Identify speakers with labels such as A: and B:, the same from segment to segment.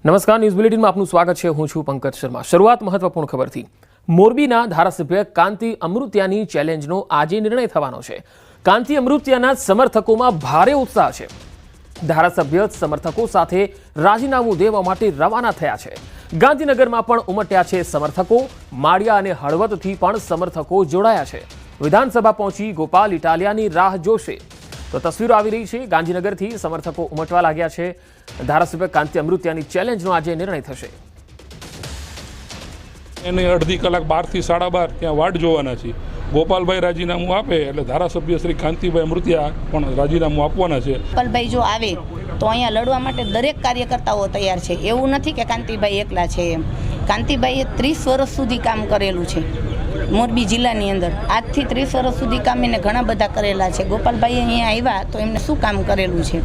A: નમસ્કાર, ન્યૂઝ બુલેટિનમાં આપનું સ્વાગત છે। હું છું પંકજ શર્મા। શરૂઆત મહત્વપૂર્ણ ખબરથી। મોરબીના ધારાસભ્ય કાંતિ અમૃતિયાની ચેલેન્જનો આજે નિર્ણય થવાનો છે। કાંતિ અમૃતિયાના સમર્થકોમાં ભારે ઉત્સાહ છે। ધારાસભ્ય સમર્થકો સાથે રાજીનામું દેવા માટે રવાના થયા છે। ગાંધીનગરમાં પણ ઉમટ્યા છે સમર્થકો। માળિયા અને હળવદથી પણ સમર્થકો જોડાયા છે। વિધાનસભા પહોંચી ગોપાલ ઇટાલિયાની રાહ જોશે। તો તસવીરો આવી રહી છે। ગાંધીનગરથી સમર્થકો ઉમટવા લાગ્યા છે। ધારાસભ્ય કાંતિ અમૃતિયાની ચેલેન્જનો આજે નિર્ણય થશે।
B: એને અડધી કલાક 12 થી 12:30 ત્યાં વાટ જોવાના છે। ગોપાલભાઈ રાજીનામું આપે એટલે ધારાસભ્ય શ્રી કાંતિભાઈ અમૃતિયા પણ રાજીનામું આપવાના છે।
C: ગોપાલભાઈ જો આવે તો અહીંયા લડવા માટે દરેક કાર્યકર્તાઓ તૈયાર છે। એવું નથી કે કાંતિભાઈ એકલા છે એમ। કાંતિભાઈએ 30 વર્ષ સુધી કામ કરેલું છે મોરબી જિલ્લાની અંદર। આજથી 30 વર્ષ સુધી કામ એને ઘણા બધા કરેલા છે। ગોપાલભાઈ અહીંયા આવ્યા તો એમને શું કામ કરેલું છે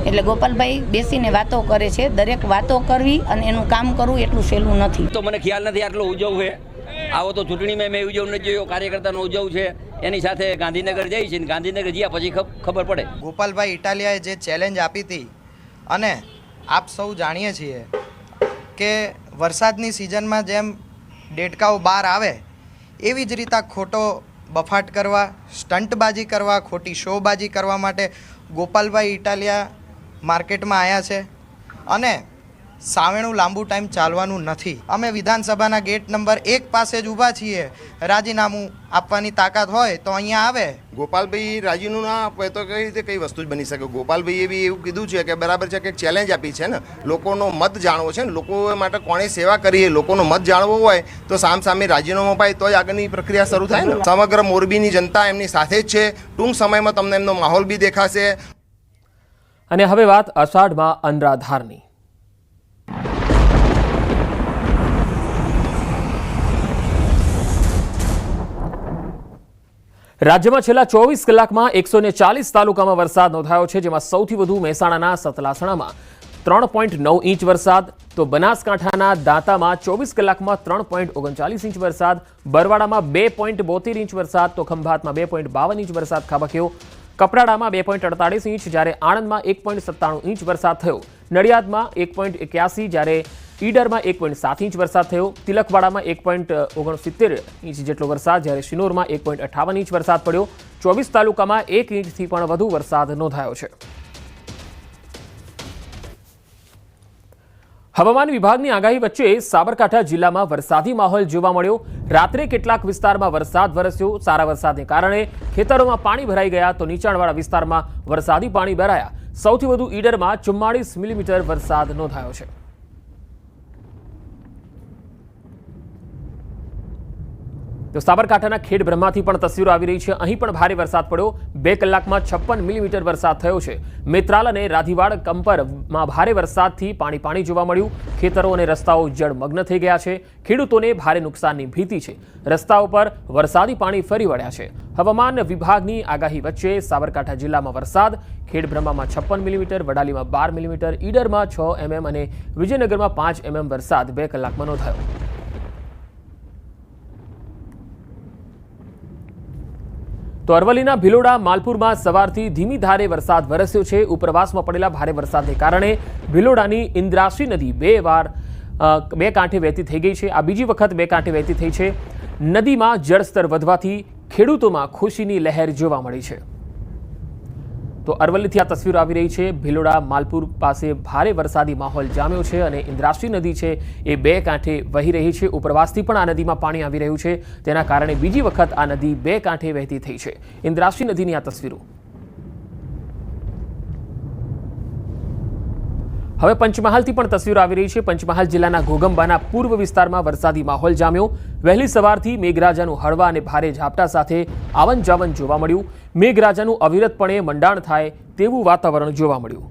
C: એટલે ગોપાલભાઈ બેસીને વાતો કરે છે। દરેક વાતો કરવી અને એનું કામ કરવું એટલું સહેલું નથી।
D: તો મને ખ્યાલ નથી આટલો ઉજવ છે। આવો તો ચૂંટણીમાં મેં ઉજવ નથી જોયો। કાર્યકર્તાનો ઉજવ છે, એની સાથે ગાંધીનગર જઈ છે, ગાંધીનગર જ્યાં પછી ખબર પડે।
E: ગોપાલભાઈ ઇટાલિયાએ જે ચેલેન્જ આપી હતી અને આપ સૌ જાણીએ છીએ કે વરસાદની સિઝનમાં જેમ દેડકાઓ બહાર આવે એવી જ રીતે ખોટો બફાટ કરવા, સ્ટંટબાજી કરવા, ખોટી શોબાજી કરવા માટે ગોપાલભાઈ ઇટાલિયા માર્કેટમાં આવ્યા છે અને સાવેણું લાંબુ ટાઈમ ચાલવાનું નથી। અમે વિધાનસભાના ગેટ નંબર 1 પાસે જ ઊભા છીએ। રાજીનામું આપવાની તાકાત હોય તો અહીંયા આવે।
F: ગોપાલભાઈ રાજીનામું ના આપે તો કઈ રીતે કઈ વસ્તુ જ બની શકે। ગોપાલભાઈએ બી એવું કીધું છે કે બરાબર છે કે ચેલેન્જ આપી છે ને, લોકોનો મત જાણવો છે ને, લોકો માટે કોણે સેવા કરીએ, લોકોનો મત જાણવો હોય તો સામે રાજીનામું અપાય તો જ આગળની પ્રક્રિયા શરૂ થાય ને। સમગ્ર મોરબીની જનતા એમની સાથે જ છે। ટૂંક સમયમાં તમને એમનો માહોલ બી દેખાશે।
A: અને હવે વાત અષાઢમાં અનરાધારની। રાજ્યમાં છેલ્લા 24 કલાકમાં 140 તાલુકામાં વરસાદ નોંધાયો છે, જેમાં સૌથી વધુ મહેસાણાના સતલાસણામાં 3.9 ઇંચ વરસાદ, તો બનાસકાંઠાના દાંતામાં 24 કલાકમાં 3.39 ઇંચ વરસાદ, બરવાડામાં 2.72 ઇંચ વરસાદ, તો ખંભાતમાં 2.52 ઇંચ વરસાદ ખાબક્યો, કપરાડામાં 2.48 ઇંચ, જ્યારે આણંદમાં 1.97 ઇંચ વરસાદ થયો, નડિયાદમાં 1.81, જ્યારે ઈડરમાં 1.7 ઇંચ વરસાદ થયો, તિલકવાડામાં 1.69 ઇંચ જેટલો વરસાદ, જ્યારે શિનોરમાં 1.58 ઇંચ વરસાદ પડ્યો। 24 તાલુકામાં 1 ઇંચથી પણ વધુ વરસાદ નોંધાયો છે। હવામાન વિભાગની આગાહી વચ્ચે સાબરકાંઠા જિલ્લામાં વરસાદી માહોલ જોવા મળ્યો। રાત્રે કેટલાક વિસ્તારમાં વરસાદ વરસ્યો। સારા વરસાદને કારણે ખેતરોમાં પાણી ભરાઈ ગયા, તો નીચાણવાળા વિસ્તારમાં વરસાદી પાણી ભરાયા। સૌથી વધુ ઈડરમાં 44 મિલીમીટર વરસાદ નોંધાયો છે। તો સાબરકાંઠાના ખેડબ્રહ્માથી પણ તસવીરો આવી રહી છે। અહીં પણ ભારે વરસાદ પડ્યો। 2 કલાકમાં 56 મિલીમીટર વરસાદ થયો છે। મેત્રાલ અને રાધીવાડ કંપરમાં ભારે વરસાદથી પાણી જોવા મળ્યું। ખેતરો અને રસ્તાઓ જળમગ્ન થઈ ગયા છે। ખેડૂતોને ભારે નુકસાનની ભીતિ છે। રસ્તાઓ પર વરસાદી પાણી ફરી વળ્યા છે। હવામાન વિભાગની આગાહી વચ્ચે સાબરકાંઠા જિલ્લામાં વરસાદ। ખેડબ્રહ્મામાં 56 મિલીમીટર, વડાલીમાં 12 મિલીમીટર, ઈડરમાં 6 mm અને વિજયનગરમાં 5 mm વરસાદ 2 કલાકમાં નોંધાયો। તો અરવલ્લીના ભિલોડા માલપુરમાં સવારથી ધીમી ધારે વરસાદ વરસ્યો છે। ઉપરવાસમાં પડેલા ભારે વરસાદને કારણે ભિલોડાની ઇન્દ્રાસી નદી બે કાંઠે વહેતી થઈ ગઈ છે। આ બીજી વખત 2 કાંઠે વહેતી થઈ છે। નદીમાં જળસ્તર વધવાથી ખેડૂતોમાં ખુશીની લહેર જોવા મળી છે। તો અરવલ્લીથી આ તસવીરો આવી રહી છે। ભિલોડા માલપુર પાસે ભારે વરસાદી માહોલ જામ્યો છે અને ઇન્દ્રાસી નદી છે એ 2 કાંઠે વહી રહી છે। ઉપરવાસથી પણ આ નદીમાં પાણી આવી રહ્યું છે। તેના કારણે બીજી વખત આ નદી 2 કાંઠે વહેતી થઈ છે। ઇન્દ્રાસી નદીની આ તસવીરો। હવે પંચમહાલથી પણ તસવીરો આવી રહી છે। પંચમહાલ જિલ્લાના ઘોગંબાના પૂર્વ વિસ્તારમાં વરસાદી માહોલ જામ્યો। વહેલી સવારથી મેઘરાજાનું હળવા અને ભારે ઝાપટા સાથે આવન જાવન જોવા મળ્યું। મેઘરાજાનું અવિરતપણે મંડાણ થાય તેવું વાતાવરણ જોવા મળ્યું।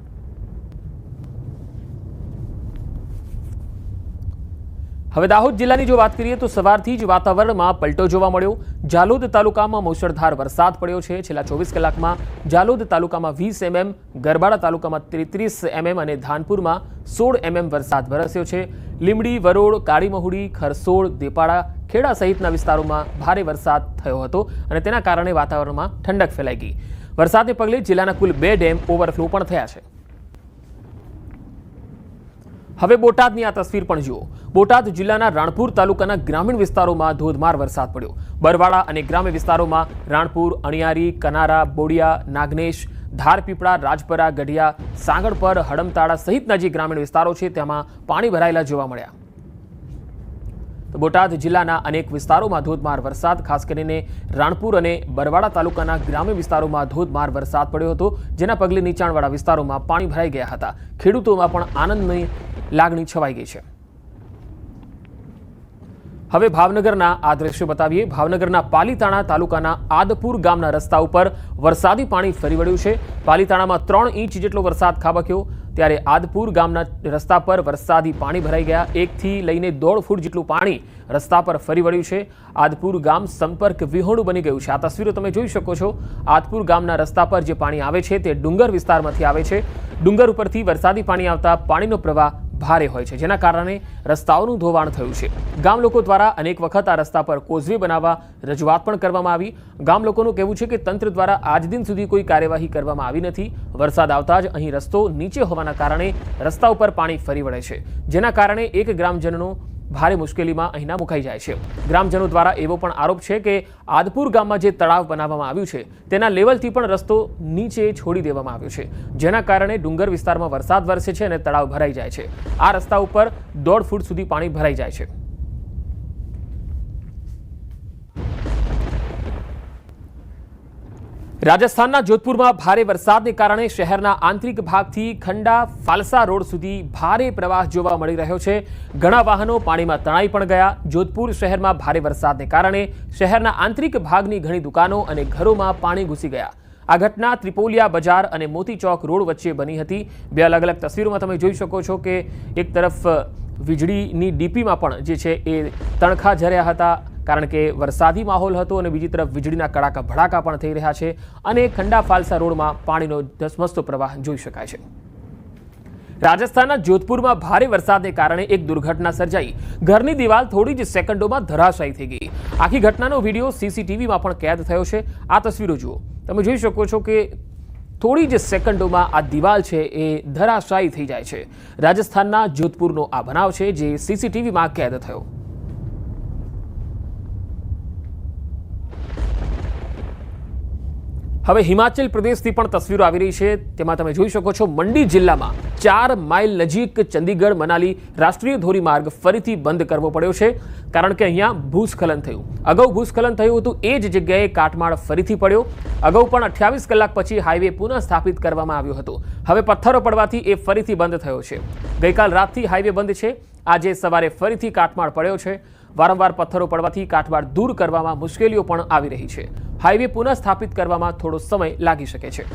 A: હવે દાહોદ જિલ્લાની જો વાત કરીએ તો સવારથી જ વાતાવરણમાં પલટો જોવા મળ્યો। જાલોદ તાલુકામાં મુશળધાર વરસાદ પડ્યો છે। છેલ્લા 24 કલાકમાં જાલોદ તાલુકામાં 20 mm, ગરબાડા તાલુકામાં 33 mm અને ધાનપુરમાં 16 mm વરસાદ વરસ્યો છે। લીમડી, વરોડ, કાળીમહુડી, ખરસોડ, દેપાડા, ખેડા સહિતના વિસ્તારોમાં ભારે વરસાદ થયો હતો અને તેના કારણે વાતાવરણમાં ઠંડક ફેલાઈ ગઈ। વરસાદને પગલે જિલ્લાના કુલ 2 ડેમ ઓવરફ્લો પણ થયા છે। હવે બોટાદની આ તસવીર પણ જુઓ. બોટાદ જિલ્લાના રાણપુર તાલુકાના ગ્રામીણ વિસ્તારોમાં ધોધમાર વરસાદ પડ્યો. બરવાડા અને ગ્રામ્ય વિસ્તારોમાં રાણપુર, અણિયારી, કનારા, બોડિયા, નાગનેશ, ધારપીપળા, રાજપરા, ગઢિયા, સાંગણપર, હડમતાળા સહિતના જે ગ્રામીણ વિસ્તારો છે તેમાં પાણી ભરાયેલા જોવા મળ્યા. તો બોટાદ જિલ્લાના અનેક વિસ્તારોમાં ધોધમાર વરસાદ, ખાસ કરીને રાણપુર અને બરવાડા તાલુકાના ગ્રામ્ય વિસ્તારોમાં ધોધમાર વરસાદ પડ્યો હતો, જેના પગલે નીચાણવાળા વિસ્તારોમાં પાણી ભરાઈ ગયા હતા. ખેડૂતોમાં પણ આનંદની લાગણી છવાઈ ગઈ છે. હવે ભાવનગરના આ દ્રશ્યો બતાવીએ. ભાવનગરના પાલીતાણા તાલુકાના આદપુર ગામના રસ્તા ઉપર વરસાદી પાણી ફરી વળ્યું છે. પાલીતાણામાં 3 ઇંચ જેટલો વરસાદ ખાબક્યો, ત્યારે આદપુર ગામના રસ્તા પર વરસાદી પાણી ભરાઈ ગયા. 1 થી લઈને 1.5 ફૂટ જેટલું પાણી રસ્તા પર ફરી વળ્યું છે. આદપુર ગામ સંપર્ક વિહોણું બની ગયું છે. આ તસવીરો તમે જોઈ શકો છો. આદપુર ગામના રસ્તા પર જે પાણી આવે છે તે ડુંગર વિસ્તારમાંથી આવે છે. ડુંગર ઉપરથી વરસાદી પાણી આવતા પાણીનો પ્રવાહ ભારે હોય છે, જેના કારણે રસ્તાઓનું ધોવાણ થયું છે. ગામ લોકો દ્વારા અનેક વખત આ રસ્તા પર કોઝવે બનાવવા રજૂઆત પણ કરવામાં આવી. ગામ લોકોનું કહેવું છે કે તંત્ર દ્વારા આજ દિન સુધી કોઈ કાર્યવાહી કરવામાં આવી નથી. વરસાદ આવતા જ અહીં રસ્તો નીચે હોવાના કારણે રસ્તા ઉપર પાણી ફરી વળે છે, જેના કારણે એક ગ્રામજનનો ભારે મુશ્કેલીમાં અહીંના મુકાઈ જાય છે. ગ્રામજનો દ્વારા એવો પણ આરોપ છે કે આદપુર ગામમાં જે તળાવ બનાવવામાં આવ્યું છે તેના લેવલથી પણ રસ્તો નીચે છોડી દેવામાં આવ્યો છે, જેના કારણે ડુંગર વિસ્તારમાં વરસાદ વરસે છે અને તળાવ ભરાઈ જાય છે. આ રસ્તા ઉપર 1.5 ફૂટ સુધી પાણી ભરાઈ જાય છે. રાજસ્થાનના જોધપુરમાં ભારે વરસાદને કારણે શહેરના આંતરિક ભાગથી ખંડા ફાલસા રોડ સુધી ભારે પ્રવાહ જોવા મળી રહ્યો છે. ઘણા વાહનો પાણીમાં તણાઈ પણ ગયા. જોધપુર શહેરમાં ભારે વરસાદને કારણે શહેરના આંતરિક ભાગની ઘણી દુકાનો અને ઘરોમાં પાણી ઘૂસી ગયા. આ ઘટના ત્રિપોલિયા બજાર અને મોતી ચોક રોડ વચ્ચે બની હતી. 2 અલગ અલગ તસવીરોમાં તમે જોઈ શકો છો કે એક તરફ વીજળીની ડીપીમાં પણ જે છે એ તણખા ઝર્યા હતા, કારણ કે વરસાદી માહોલ હતો, અને બીજી તરફ વીજળીના કડાકા ભડાકા પણ થઈ રહ્યા છે, અને ખંડા ફાલસા રોડમાં પાણીનો ધસમસતો પ્રવાહ જોઈ શકાય છે. રાજસ્થાનના જોધપુરમાં ભારે વરસાદને કારણે એક દુર્ઘટના સર્જાઈ. ઘરની દિવાલ થોડી જ સેકન્ડોમાં ધરાશાયી થઈ ગઈ. આખી ઘટનાનો વિડીયો સીસીટીવીમાં પણ કેદ થયો છે. આ તસવીરો જુઓ. તમે જોઈ શકો છો કે થોડી જ સેકન્ડોમાં આ દિવાલ છે એ ધરાશાયી થઈ જાય છે. રાજસ્થાનના જોધપુરનો આ બનાવ છે જે સીસીટીવીમાં કેદ થયો. હવે હિમાચલ પ્રદેશથી પણ તસવીરો આવી રહી છે. તેમાં તમે જોઈ શકો છો મંડી જિલ્લામાં 4 માઇલ નજીક ચંદીગઢ મનાલી રાષ્ટ્રીય ધોરીમાર્ગ ફરીથી બંધ કરવો પડ્યો છે, કારણ કે અહીંયા ભૂસ્ખલન થયું. અગાઉ ભૂસ્ખલન થયું હતું એ જ જગ્યાએ કાટમાળ ફરીથી પડ્યો. અગાઉ પણ 28 કલાક પછી હાઈવે પુનઃ સ્થાપિત કરવામાં આવ્યો હતો. હવે પથ્થરો પડવાથી એ ફરીથી બંધ થયો છે. ગઈકાલ રાતથી હાઈવે બંધ છે. આજે સવારે ફરીથી કાટમાળ પડ્યો છે. વારંવાર પથ્થરો પડવાથી કાટમાળ દૂર કરવામાં મુશ્કેલીઓ પણ આવી રહી છે. હાઈવે પુનઃ સ્થાપિત કરવામાં થોડો સમય લાગી શકે છે.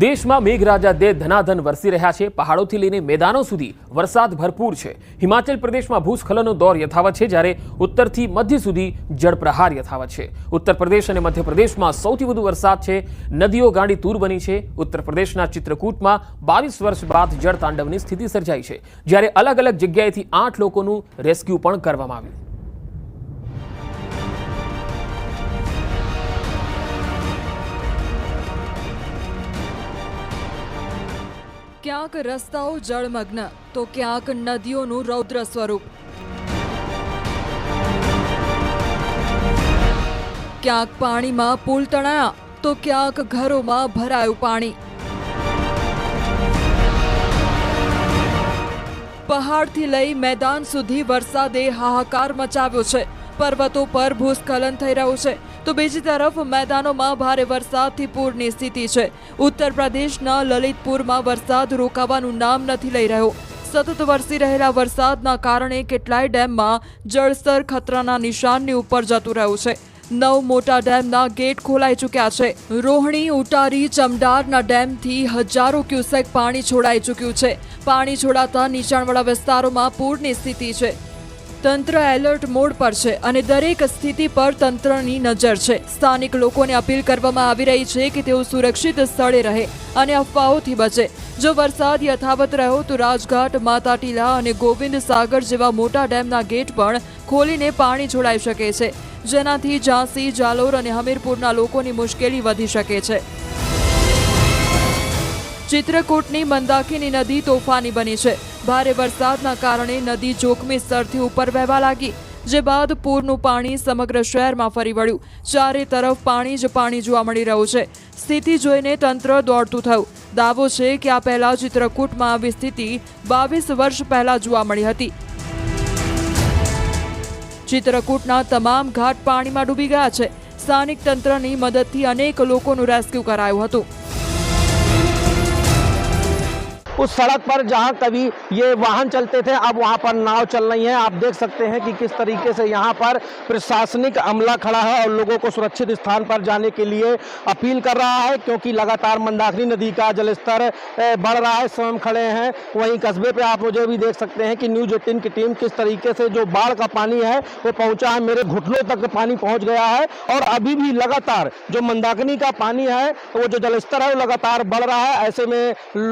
A: દેશમાં મેઘરાજા દે ધનાધન વરસી રહ્યા છે. પહાડોથી લઈને મેદાનો સુધી વરસાદ ભરપૂર છે. હિમાચલ પ્રદેશમાં ભૂસ્ખલનનો દોર યથાવત છે, જ્યારે ઉત્તરથી મધ્ય સુધી જળપ્રહાર યથાવત છે. ઉત્તર પ્રદેશ અને મધ્ય પ્રદેશમાં સૌથી વધુ વરસાદ છે. નદીઓ ગાંડી તૂર બની છે. ઉત્તર પ્રદેશના ચિત્રકૂટમાં 22 વર્ષ બાદ જળતાંડવની સ્થિતિ સર્જાઈ છે, જ્યારે અલગ અલગ જગ્યાએથી 8 લોકોનું રેસ્ક્યુ પણ કરવામાં આવ્યું.
G: ક્યાંક રસ્તાઓ જળમગ્ન તો ક્યાંક નદીઓનું રૌદ્ર સ્વરૂપ. ક્યાંક પાણીમાં પુલ તણાયા તો ક્યાંક ઘરોમાં ભરાયું પાણી. પહાડથી લઈ મેદાન સુધી વરસાદે હાહાકાર મચાવ્યો છે. પર્વતો પર ભૂસ્ખલન થઈ રહ્યું છે તો બીજી તરફ મેદાનોમાં ભારે વરસાદથી પૂરની સ્થિતિ છે. ઉત્તર પ્રદેશના લલિતપુરમાં વરસાદ રોકાવાનું નામ નથી લઈ રહ્યો. સતત વરસી રહેલા વરસાદના કારણે કેટલાય ડેમમાં જળસ્તર ખતરાના નિશાનની ઉપર જતું રહ્યું છે. 9 મોટા ડેમના ગેટ ખોલાઈ ચૂક્યા છે. રોહણી, ઉટારી, ચમડારના ડેમથી હજારો ક્યુસેક પાણી છોડાઈ ચૂક્યું છે. પાણી છોડાતા નીચાણવાળા વિસ્તારોમાં પૂરની સ્થિતિ છે. તંત્ર એલર્ટ મોડ પર છે અને દરેક સ્થિતિ પર તંત્રની નજર છે. સ્થાનિક લોકોને અપીલ કરવામાં આવી રહી છે કે તેઓ સુરક્ષિત સ્થળે રહે અને અફવાઓથી બચે. જો વરસાદ યથાવત રહ્યો તો રાજઘાટ, માતાટીલા અને ગોવિંદ સાગર જેવા મોટા ડેમના ગેટ પણ ખોલીને પાણી છોડાઈ શકે છે, જેનાથી ઝાંસી, જાલોર અને હમીરપુરના લોકોની મુશ્કેલી વધી શકે છે. ચિત્રકૂટની મંદાકિની નદી તોફાની બની છે। ભારે વરસાદના કારણે નદી જોખમી સ્તરથી ઉપર વહેવા લાગી, જે બાદ પૂરનું પાણી સમગ્ર શહેરમાં ફરી વળ્યું। ચારે તરફ પાણી જ પાણી જોવા મળી રહ્યું છે। સ્થિતિ જોઈને તંત્ર દોડતું થયું। દાવો છે કે આ પહેલા ચિત્રકૂટમાં આવી સ્થિતિ 22 વર્ષ પહેલા જોવા મળી હતી। ચિત્રકૂટના તમામ ઘાટ પાણીમાં ડૂબી ગયા છે। સ્થાનિક તંત્રની મદદથી અનેક લોકોનું રેસ્ક્યુ કરાયું હતું।
H: उस सड़क पर जहां कभी ये वाहन चलते थे, अब वहां पर नाव चल रही है। आप देख सकते हैं कि किस तरीके से यहां पर प्रशासनिक अमला खड़ा है और लोगों को सुरक्षित स्थान पर जाने के लिए अपील कर रहा है, क्योंकि लगातार मंदाकिनी नदी का जलस्तर बढ़ रहा है। स्वयं खड़े हैं वहीं कस्बे पे, आप मुझे भी देख सकते हैं कि न्यूज़ 18 की टीम किस तरीके से जो बाढ़ का पानी है वो पहुंचा है, मेरे घुटनों तक पानी पहुंच गया है। और अभी भी लगातार जो मंदाकिनी का पानी है, वो जो जलस्तर है वो लगातार बढ़ रहा है। ऐसे में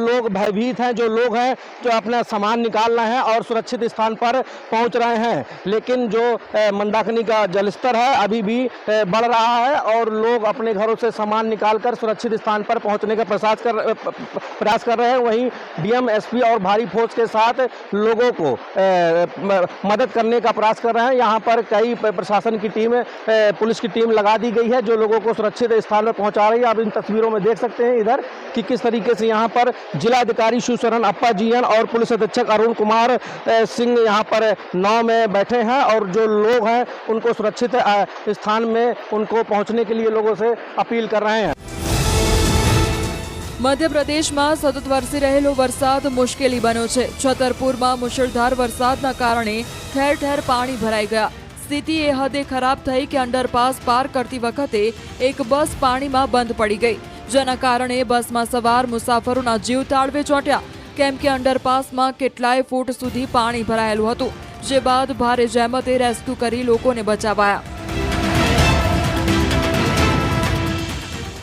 H: लोग भयभीत हैं, जो लोग हैं जो अपना सामान निकाल रहे हैं और सुरक्षित स्थान पर पहुंच रहे हैं। लेकिन जो मंदाकिनी का जलस्तर है अभी भी बढ़ रहा है और लोग अपने घरों से सामान निकालकर सुरक्षित स्थान पर पहुंचने का प्रयास कर रहे हैं। वहीं डीएम, एसपी और भारी फोर्स के साथ लोगों को मदद करने का प्रयास कर रहे हैं। यहाँ पर कई प्रशासन की टीम, पुलिस की टीम लगा दी गई है, जो लोगों को सुरक्षित स्थान पर पहुंचा रही है। आप इन तस्वीरों में देख सकते हैं इधर कि किस तरीके से यहाँ पर जिलाधिकारी शिवशरण अप्पा जीएन और पुलिस अधीक्षक अरुण कुमार सिंह यहाँ पर नाव में बैठे हैं और जो लोग हैं उनको सुरक्षित स्थान में उनको पहुंचने के लिए लोगों से अपील कर रहे हैं।
G: મધ્યપ્રદેશમાં સતત વરસી રહેલો વરસાદ મુશ્કેલી બન્યો છે। છતરપુરમાં મુશળધાર વરસાદના કારણે ઠેર ઠેર પાણી ભરાઈ ગયા। સ્થિતિ એ હદે ખરાબ થઈ કે અંડરપાસ પાર કરતી વખતે એક બસ પાણીમાં બંધ પડી ગઈ, જેના કારણે બસમાં સવાર મુસાફરોના જીવ તાળવે ચોંટ્યા, કેમ કે અંડરપાસમાં કેટલાય ફૂટ સુધી પાણી ભરાયેલું હતું, જે બાદ ભારે જહેમતે રેસ્ક્યુ કરી લોકોને બચાવાયા।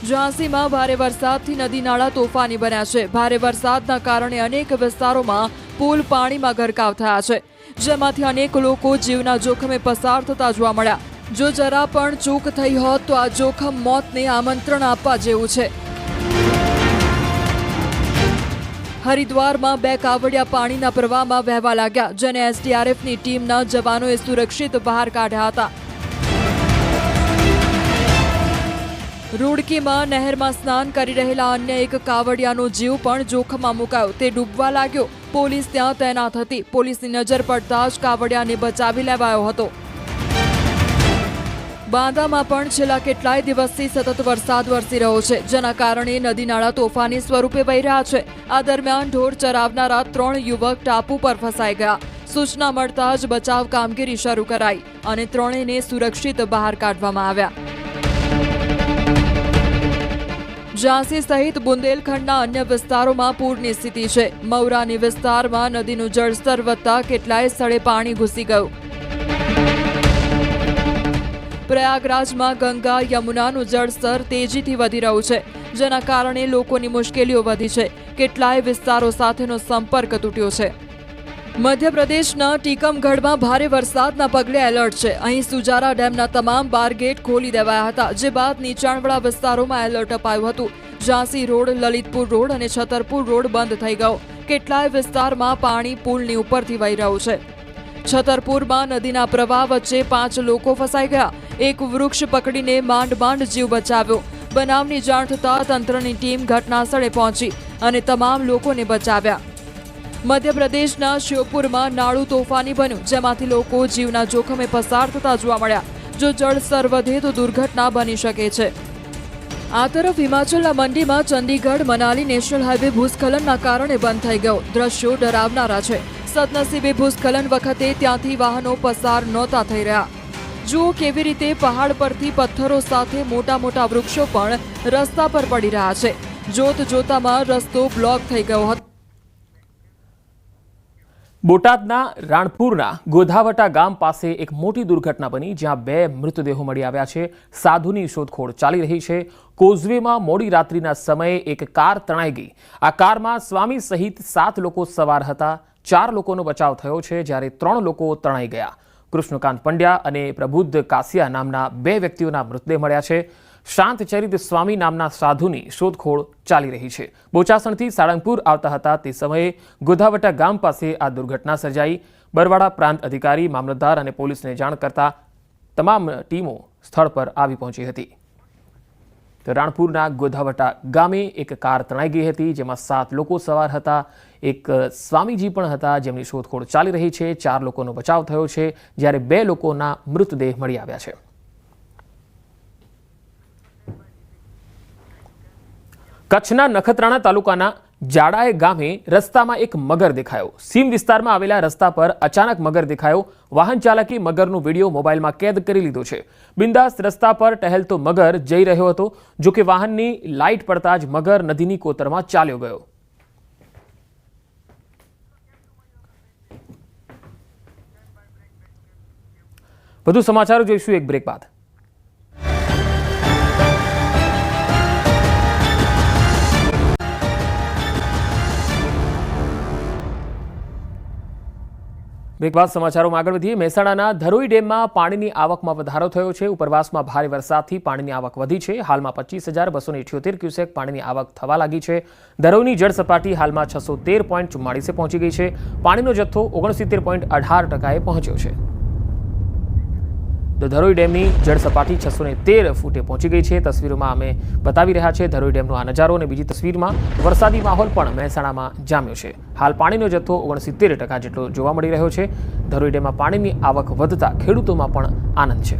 G: ઝાંસીમાં ભારે વરસાદથી નદી નાળા તોફાની બન્યા છે। ભારે વરસાદના કારણે અનેક વિસ્તારોમાં પુલ પાણીમાં ગરકાવ થયા છે, જેમાંથી અનેક લોકો જીવના જોખમે પસાર થતા જોવા મળ્યા। જો જરા પણ ચૂક થઈ હોત તો આ જોખમ મોતને આમંત્રણ આપવા જેવું છે। હરિદ્વારમાં 2 કાવડિયા પાણીના પ્રવાહમાં વહેવા લાગ્યા, જેને એસડીઆરએફની ટીમના જવાનોએ સુરક્ષિત બહાર કાઢ્યા હતા। રૂડકીમાં નહેરમાં સ્નાન કરી રહેલા અન્ય એક કાવડિયાનો જીવ પણ જોખમમાં મુકાયો। તે ડૂબવા लाग्યો। પોલીસ ત્યાં તૈનાત હતી। પોલીસની નજર પડતા જ કાવડિયાને બચાવી લેવાયો હતો। બાંદામાં પણ છેલ્લા કેટલાય દિવસથી સતત વરસાદ વરસી રહ્યો છે, જેના કારણે નદી નાળા તોફાની સ્વરૂપે વહી રહ્યા છે। આ દરમિયાન ઢોર ચરાવનારા 3 યુવક ટાપુ પર ફસાઈ ગયા। સૂચના મળતા જ બચાવ કામગીરી શરૂ કરાઈ અને ત્રણેયને સુરક્ષિત બહાર કાઢવામાં આવ્યા। ઝાંસી સહિત બુંદેલખંડના અન્ય વિસ્તારોમાં પૂરની સ્થિતિ છે। મૌરાની વિસ્તારમાં નદીનું જળસ્તર વધતા કેટલાય સ્થળે પાણી ઘૂસી ગયું। પ્રયાગરાજમાં ગંગા યમુનાનું જળસ્તર તેજીથી વધી રહ્યું છે, જેના કારણે લોકોની મુશ્કેલીઓ વધી છે। કેટલાય વિસ્તારો સાથેનો સંપર્ક તૂટ્યો છે। મધ્યપ્રદેશના ટીકમગઢમાં ભારે વરસાદના પગલે એલર્ટ છે। અહીં સુજારા ડેમના તમામ 12 ગેટ ખોલી દેવાયા હતા, જે બાદ નીચાણવાળા વિસ્તારોમાં એલર્ટ અપાયું હતું। ઝાંસી રોડ, લલિતપુર રોડ અને છતરપુર રોડ બંધ થઈ ગયો। કેટલાય વિસ્તારમાં પાણી પુલની ઉપરથી વહી રહ્યું છે। છતરપુરમાં નદીના પ્રવાહ વચ્ચે 5 લોકો ફસાઈ ગયા। એક વૃક્ષ પકડીને માંડ માંડ જીવ બચાવ્યો। બનાવની જાણ થતાં તંત્રની ટીમ ઘટનાસ્થળે પહોંચી અને તમામ લોકોને બચાવ્યા। મધ્યપ્રદેશના શ્યોપુરમાં નાળું તોફાની બન્યું, જેમાંથી લોકો જીવના જોખમે પસાર થતા જોવા મળ્યા। જો જળસ્તર વધે તો દુર્ઘટના બની શકે છે। આ તરફ હિમાચલના મંડીમાં ચંદીગઢ મનાલી નેશનલ હાઈવે ભૂસ્ખલનના કારણે બંધ થઈ ગયો। દ્રશ્યો ડરાવનારા છે। સદનસીબે ભૂસ્ખલન વખતે ત્યાંથી વાહનો પસાર નહોતા થઈ રહ્યા। જુઓ કેવી રીતે પહાડ પરથી પથ્થરો સાથે મોટા મોટા વૃક્ષો પણ રસ્તા પર પડી રહ્યા છે। જોત જોતામાં રસ્તો બ્લોક થઈ ગયો હતો।
A: બોટાદના રાણપુરના ગોધાવટા ગામ પાસે એક મોટી દુર્ઘટના બની, જ્યાં 2 મૃતદેહો મળી આવ્યા છે। સાધુની શોધખોળ ચાલી રહી છે। કોઝવેમાં મોડી રાત્રિના સમયે એક કાર તણાઈ ગઈ। આ કારમાં સ્વામી સહિત 7 લોકો સવાર હતા। 4 લોકોનો બચાવ થયો છે, જ્યારે 3 લોકો તણાઈ ગયા। કૃષ્ણકાંત પંડ્યા અને પ્રબુદ્ધ કાસિયા નામના 2 વ્યક્તિઓના મૃતદેહ મળ્યા છે। શાંતચરિત સ્વામી નામના સાધુની શોધખોળ ચાલી રહી છે. બોચાસણથી સાળંગપુર આવતા હતા તે સમયે ગોધાવટા ગામ પાસે આ દુર્ઘટના સર્જાઈ. બરવાડા પ્રાંત અધિકારી, મામલતદાર અને પોલીસને જાણ કરતા તમામ ટીમો સ્થળ પર આવી પહોંચી હતી. તો રાણપુરના ગોધાવટા ગામે એક કાર તણાઈ ગઈ હતી, જેમાં 7 લોકો સવાર હતા. એક સ્વામીજી પણ હતા, જેમની શોધખોળ ચાલી રહી છે. 4 લોકોનો બચાવ થયો છે, જ્યારે 2 લોકોના મૃતદેહ મળી આવ્યા છે. કચ્છના નખત્રાણા તાલુકાના જાડાએ ગામે રસ્તામાં એક મગર દેખાયો. સીમ વિસ્તારમાં આવેલા રસ્તા પર અચાનક મગર દેખાયો. વાહન ચાલકે મગરનો વિડીયો મોબાઈલમાં કેદ કરી લીધો છે. બિંદાસ રસ્તા પર ટહેલતો મગર જઈ રહ્યો હતો. જો કે વાહનની લાઇટ પડતા જ મગર નદીની કોતરમાં ચાલ્યો ગયો. વધુ સમાચારો જોઈશું એક બ્રેક બાદ. બ્રેક બાદ સમાચારોમાં આગળ વધીએ. મહેસાણાના ધરોઈ ડેમમાં પાણીની આવકમાં વધારો થયો છે. ઉપરવાસમાં ભારે વરસાદથી પાણીની આવક વધી છે. હાલમાં 25,278 ક્યુસેક પાણીની આવક થવા લાગી છે. ધરોઈની જળ સપાટી હાલમાં 613.44 પહોંચી ગઈ છે. પાણીનો જથ્થો 69.18% પહોંચ્યો છે. તો ધરોઈ ડેમની જળ સપાટી 613 ફૂટે પહોંચી ગઈ છે. તસવીરોમાં અમે બતાવી રહ્યા છે ધરોઈ ડેમનો આ નજારો, અને બીજી તસવીરમાં વરસાદી માહોલ પણ મહેસાણામાં જામ્યો છે. હાલ પાણીનો જથ્થો 69% જેટલો જોવા મળી રહ્યો છે. ધરોઈ ડેમમાં પાણીની આવક વધતા ખેડૂતોમાં પણ આનંદ છે.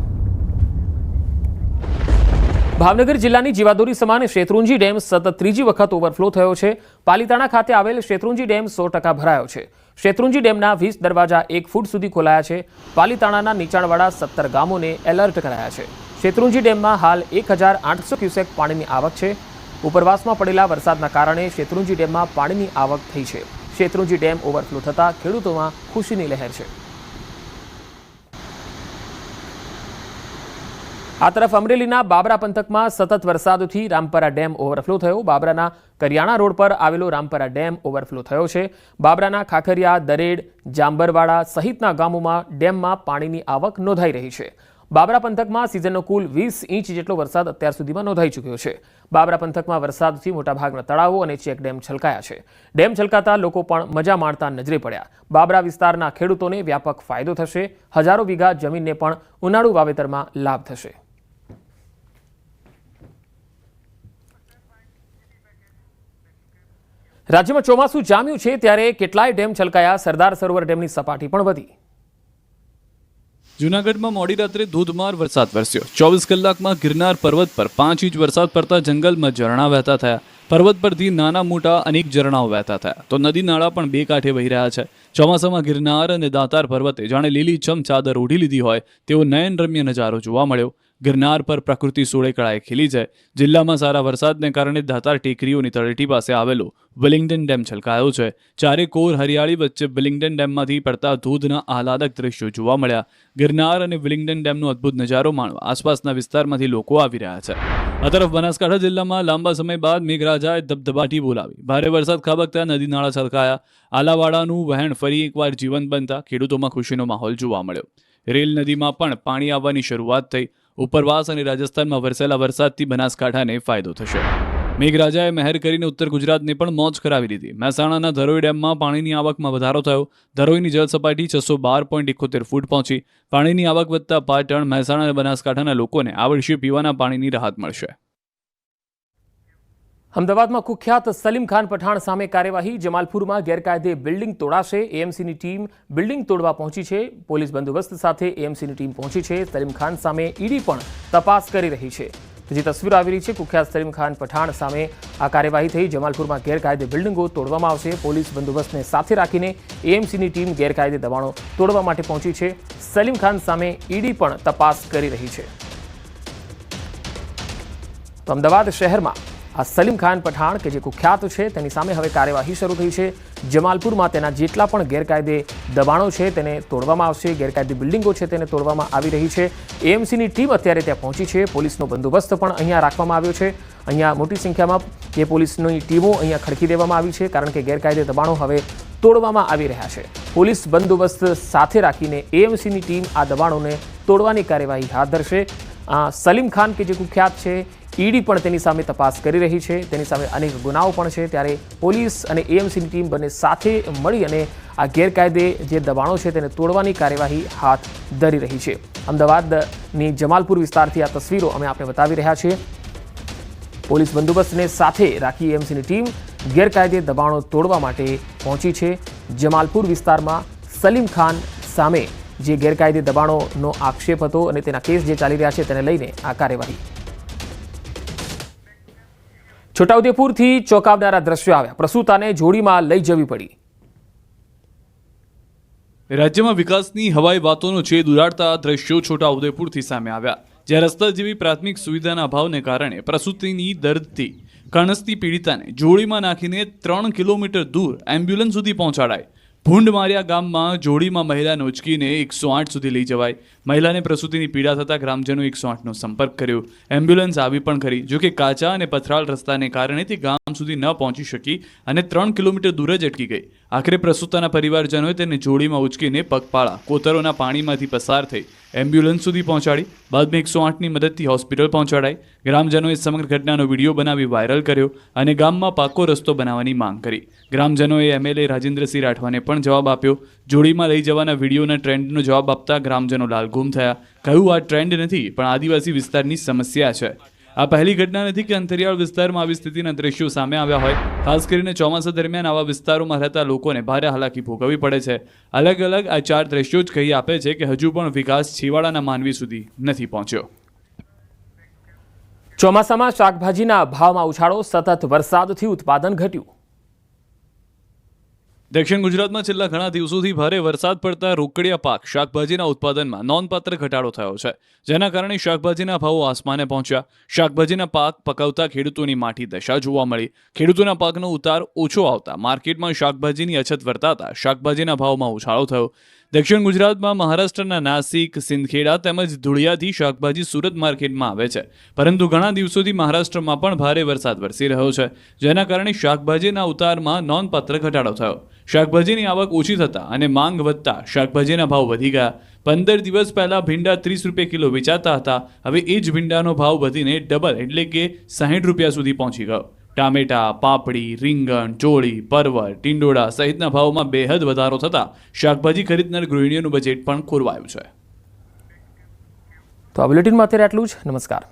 A: ભાવનગર જિલ્લાની જીવાદોરી સમાન શેત્રુંજી ડેમ સતત ત્રીજી વખત ઓવરફ્લો થયો છે. પાલીતાણા ખાતે આવેલ શેત્રુંજી ડેમ 100% ભરાયો છે. શેત્રુંજી ડેમના 20 દરવાજા 1 ફૂટ સુધી ખોલાયા છે. પાલીતાણાના નીચાણવાળા 17 ગામોને એલર્ટ કરાયા છે. શેત્રુંજી ડેમમાં હાલ 1,800 ક્યુસેક પાણીની આવક છે. ઉપરવાસમાં પડેલા વરસાદના કારણે શેત્રુંજી ડેમમાં પાણીની આવક થઈ છે. શેત્રુંજી ડેમ ઓવરફ્લો થતાં ખેડૂતોમાં ખુશીની લહેર છે. આ તરફ અમરેલીના બાબરા પંથકમાં સતત વરસાદથી રામપરા ડેમ ઓવરફ્લો થયો. બાબરાના કરિયાણા રોડ પર આવેલો રામપરા ડેમ ઓવરફ્લો થયો છે. બાબરાના ખાખરિયા, દરેડ, જાંબરવાડા સહિતના ગામોમાં ડેમમાં પાણીની આવક નોંધાઈ રહી છે. બાબરા પંથકમાં સિઝનનો કુલ 20 ઇંચ જેટલો વરસાદ અત્યાર સુધીમાં નોંધાઈ ચૂક્યો છે. બાબરા પંથકમાં વરસાદથી મોટાભાગના તળાવો અને ચેકડેમ છલકાયા છે. ડેમ છલકાતા લોકો પણ મજા માણતા નજરે પડ્યા. બાબરા વિસ્તારના ખેડૂતોને વ્યાપક ફાયદો થશે. હજારો વીઘા જમીનને પણ ઉનાળુ વાવેતરમાં લાભ થશે. રાજ્યમાં ચોમાસું જામ્યું છે, ત્યારે કેટલાય ડેમ છલકાયા. સરદાર સરોવર ડેમની સપાટી પણ વધી.
I: જૂનાગઢમાં મોડી રાત્રે ધોધમાર વરસાદ વરસ્યો. 24 કલાકમાં ગિરનાર પર્વત પર 5 ઇંચ વરસાદ પડતા જંગલમાં ઝરણા વહેતા થયા. પર્વત પરથી નાના મોટા અનેક ઝરણાઓ વહેતા થયા, તો નદી નાળા પણ બે કાંઠે વહી રહ્યા છે. ચોમાસામાં ગિરનાર અને દાતાર પર્વતે જાણે લીલીછમ ચાદર ઓઢી લીધી હોય તેવો નયનરમ્ય નજારો જોવા મળ્યો. ગિરનાર પર પ્રકૃતિ સોળે કળાએ ખીલી છે. જિલ્લામાં સારા વરસાદને કારણે દાતાર ટેકરીઓની તળેટી પાસે આવેલો વિલિંગ્ડન ડેમ છલકાયો છે. ચારે કોર હરિયાળી વચ્ચે વિલિંગ્ડન ડેમમાંથી પડતા ધોધના આહલાદક દ્રશ્યો જોવા મળ્યા. ગિરનાર અને વિલિંગ્ડન ડેમનો અદ્ભુત નજારો માણવા આસપાસના વિસ્તારમાંથી લોકો આવી રહ્યા છે. આ તરફ બનાસકાંઠા જિલ્લામાં લાંબા સમય બાદ મેઘરાજાએ ધબધબાટી બોલાવી. ભારે વરસાદ ખાબકતા નદી નાળા છલકાયા. આલાવાડાનું વહેણ ફરી એકવાર જીવંત બનતા ખેડૂતોમાં ખુશીનો માહોલ જોવા મળ્યો. રેલ નદીમાં પણ પાણી આવવાની શરૂઆત થઈ. ઉપરવાસ અને રાજસ્થાનમાં વરસેલા વરસાદથી બનાસકાંઠાને ફાયદો થશે. મેઘરાજાએ મહેર કરીને ઉત્તર ગુજરાતને પણ મોજ કરાવી દીધી. મહેસાણાના ધરોઈ ડેમમાં પાણીની આવકમાં વધારો થયો. ધરોઈની જળ સપાટી 612.71 ફૂટ પહોંચી. પાણીની આવક વધતા પાટણ, મહેસાણા અને બનાસકાંઠાના લોકોને આ વર્ષે પીવાના પાણીની રાહત મળશે.
A: અમદાવાદમાં કુખ્યાત સલીમ ખાન પઠાણ સામે કાર્યવાહી. જમાલપુરમાં ગેરકાયદે બિલ્ડિંગ તોડાશે. એએમસીની ટીમ બિલ્ડિંગ તોડવા પહોંચી છે. પોલીસ બંદોબસ્ત સાથે એએમસીની ટીમ પહોંચી છે. સલીમ ખાન સામે ઈડી પણ તપાસ કરી રહી છે. જે તસવીરો આવી રહી છે, કુખ્યાત સલીમ ખાન પઠાણ સામે આ કાર્યવાહી થઈ. જમાલપુરમાં ગેરકાયદે બિલ્ડિંગો તોડવામાં આવશે. પોલીસ બંદોબસ્તને સાથે રાખીને એએમસીની ટીમ ગેરકાયદે દબાણો તોડવા માટે પહોંચી છે. સલીમ ખાન સામે ઈડી પણ તપાસ કરી રહી છે. તો અમદાવાદ શહેરમાં આ સલીમ ખાન પઠાણ કે જે કુખ્યાત છે તેની સામે હવે કાર્યવાહી શરૂ થઈ છે. જમાલપુરમાં તેના જેટલા પણ ગેરકાયદે દબાણો છે તેને તોડવામાં આવશે. ગેરકાયદે બિલ્ડિંગો છે તેને તોડવામાં આવી રહી છે. એએમસીની ટીમ અત્યારે ત્યાં પહોંચી છે. પોલીસનો બંદોબસ્ત પણ અહીંયા રાખવામાં આવ્યો છે. અહીંયા મોટી સંખ્યામાં એ પોલીસની ટીમો અહીંયા ખડકી દેવામાં આવી છે, કારણ કે ગેરકાયદે દબાણો હવે તોડવામાં આવી રહ્યા છે. પોલીસ બંદોબસ્ત સાથે રાખીને એએમસીની ટીમ આ દબાણોને તોડવાની કાર્યવાહી હાથ ધરશે. સલીમ ખાન કે જે કુખ્યાત છે, ઈડી પણ તેની સામે તપાસ કરી રહી છે. તેની સામે અનેક ગુનાઓ પણ છે. ત્યારે પોલીસ અને એએમસીની ટીમ બંને સાથે મળી અને આ ગેરકાયદે જે દબાણો છે તેને તોડવાની કાર્યવાહી હાથ ધરી રહી છે. અમદાવાદની જમાલપુર વિસ્તારથી આ તસવીરો અમે આપને બતાવી રહ્યા છીએ. પોલીસ બંદોબસ્તને સાથે રાખી એએમસીની ટીમ ગેરકાયદે દબાણો તોડવા માટે પહોંચી છે. જમાલપુર વિસ્તારમાં સલીમ ખાન સામે જે ગેરકાયદે દબાણોનો આક્ષેપ હતો અને તેના કેસ જે ચાલી રહ્યા છે તેને લઈને આ કાર્યવાહી. છોટાઉદેપુરથી ચોંકાવનારા દ્રશ્યો આવ્યા. પ્રસૂતાને જોડીમાં લઈ જવી પડી.
I: રાજ્યમાં વિકાસની હવાઈ વાતોનો છેદ ઉડાડતા દ્રશ્યો છોટાઉદેપુરથી સામે આવ્યા, જ્યાં રસ્તા જેવી પ્રાથમિક સુવિધાના અભાવને કારણે પ્રસૂતિની દર્દથી કણસતી પીડિતાને જોડીમાં નાખીને 3 કિલોમીટર દૂર એમ્બ્યુલન્સ સુધી પહોંચાડાય. ભૂંડમારિયા ગામમાં જોડીમાં મહિલાને ઉચકીને 108 સુધી લઈ જવાય. મહિલાને પ્રસૂતિની પીડા થતાં ગ્રામજનોએ 108નો સંપર્ક કર્યો. એમ્બ્યુલન્સ આવી પણ ખરી, જોકે કાચા અને પથરાળ રસ્તાને કારણે તે ગામ સુધી ન પહોંચી શકી અને 3 કિલોમીટર દૂર જ અટકી ગઈ. આખરે પ્રસૂતાના પરિવારજનોએ તેને જોડીમાં ઉચકીને પગપાળા કોતરોના પાણીમાંથી પસાર થઈ એમ્બ્યુલન્સ સુધી પહોંચાડી. બાદમાં 108ની મદદથી હોસ્પિટલ પહોંચાડાઈ. ગ્રામજનોએ સમગ્ર ઘટનાનો વિડીયો બનાવી વાયરલ કર્યો અને ગામમાં પાકો રસ્તો બનાવવાની માંગ કરી. ગ્રામજનોએ એમએલએ રાજેન્દ્રસિંહ રાઠવાને પણ જવાબ આપ્યો. જોડીમાં લઈ જવાના વિડીયોના ટ્રેન્ડનો જવાબ આપતા ગ્રામજનો લાલઘૂમ થયા. કહ્યું, આ ટ્રેન્ડ નથી પણ આદિવાસી વિસ્તારની સમસ્યા છે. આ પહેલી ઘટના નથી કે અંતરિયાળ વિસ્તારમાં આવી સ્થિતિના દ્રશ્યો સામે આવ્યા હોય. ખાસ કરીને ચોમાસા દરમિયાન આવા વિસ્તારોમાં રહેતા લોકોને ભારે હાલાકી ભોગવવી પડે છે. અલગ અલગ આ 4 દ્રશ્યો જ કહી આપે છે કે હજુ પણ વિકાસ છેવાડાના માનવી સુધી નથી પહોંચ્યો.
A: ચોમાસામાં શાકભાજીના ભાવમાં ઉછાળો. સતત વરસાદથી ઉત્પાદન ઘટ્યું.
I: દક્ષિણ ગુજરાતમાં છેલ્લા ઘણા દિવસોથી ભારે વરસાદ પડતા રોકડિયા પાક શાકભાજીના ઉત્પાદનમાં નોંધપાત્ર ઘટાડો થયો છે, જેના કારણે શાકભાજીના ભાવો આસમાને પહોંચ્યા. શાકભાજીના પાક પકવતા ખેડૂતોની માઠી દશા જોવા મળી. ખેડૂતોના પાકનો ઉતાર ઓછો આવતા માર્કેટમાં શાકભાજીની અછત વર્તાતા શાકભાજીના ભાવમાં ઉછાળો થયો. દક્ષિણ ગુજરાતમાં મહારાષ્ટ્રના નાસિક, સિંદખેડા તેમજ ધુળિયાથી શાકભાજી સુરત માર્કેટમાં આવે છે, પરંતુ ઘણા દિવસોથી મહારાષ્ટ્રમાં પણ ભારે વરસાદ વરસી રહ્યો છે, જેના કારણે શાકભાજીના ઉતારમાં નોંધપાત્ર ઘટાડો થયો. શાકભાજીની આવક ઓછી થતા અને માંગ વધતા શાકભાજીના ભાવ વધી ગયા. 15 દિવસ પહેલા ભીંડા 30 રૂપિયા કિલો વેચાતા હતા, હવે એ જ ભીંડાનો ભાવ વધીને ડબલ એટલે કે 60 રૂપિયા સુધી પહોંચી ગયો. ટામેટા, પાપડી, રીંગણ, ચોળી, પરવળ, ટીંડોળા સહિતના ભાવમાં બેહદ વધારો થતા શાકભાજી ખરીદનાર ગૃહિણીઓનું બજેટ પણ ખોરવાયું છે.
A: તો આ બુલેટિનમાં અત્યારે આટલું જ. નમસ્કાર.